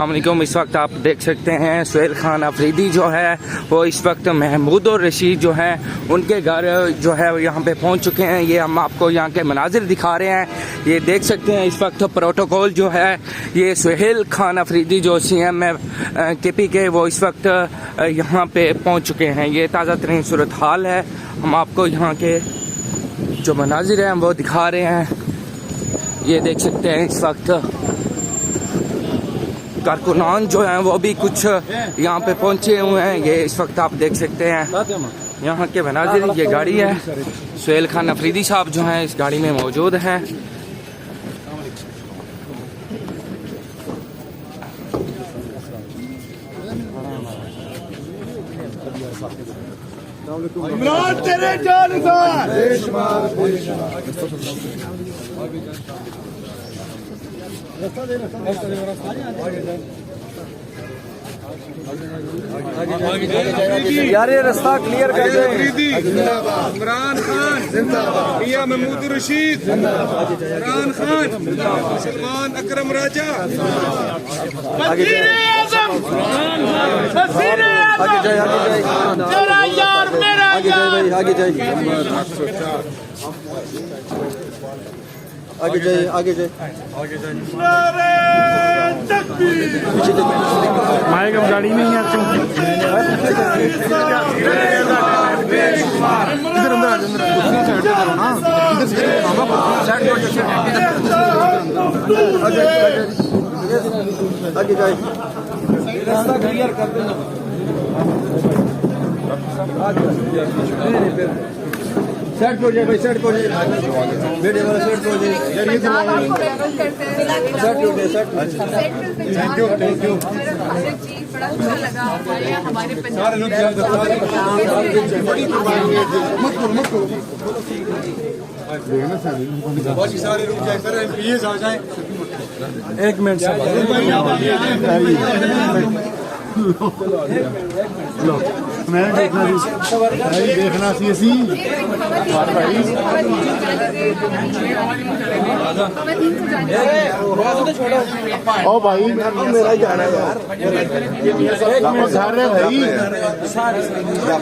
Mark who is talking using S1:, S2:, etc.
S1: अस्सलामुअलैकुम। इस वक्त आप देख सकते हैं सुहेल खान अफरीदी जो है वो इस वक्त महमूद और रशीद जो हैं उनके घर जो है यहाँ पे पहुँच चुके हैं। ये हम आपको यहाँ के मनाजिर दिखा रहे हैं। ये देख सकते हैं इस वक्त प्रोटोकॉल जो है ये सुहेल खान अफरीदी जो CM है KP के, वो इस वक्त यहाँ पे पहुँच चुके हैं। ये ताज़ा तरीन सूरत हाल है। हम आपको यहाँ के जो मनाजिर हैं वो दिखा रहे हैं। ये देख सकते हैं इस वक्त कारकुनान जो हैं वो भी कुछ यहाँ पे पहुँचे हुए हैं। ये इस वक्त आप देख सकते हैं यहाँ के मनाजिर। ये गाड़ी है, सुहेल खान अफरीदी साहब जो हैं इस गाड़ी में मौजूद हैं।
S2: इमरान तेरे जानसार
S3: यार ये रास्ता क्लियर कर दे।
S2: इमरान खान मियां महमूद रशीद, इमरान खान, सलमान अकरम राजा,
S3: आगे जाए
S2: तेरा यार मेरा
S3: आगे जाए
S4: माइक अब गाड़ी में ही है। इधर अंदर
S3: आगे जाए रास्ता क्लियर कर देना। सेट हो जाए भाई, सेट हो जाए, वीडियो वाला सेट हो जाए।
S2: Thank you.
S5: बड़ा अच्छा लगा हमारे
S2: सारे लोग सारे रुक जाए सर, MPs आ जाए।
S3: एक मिनट
S4: मैं देखना सी सी ओ भाई
S3: मेरा ही जाना है यार,
S4: भाई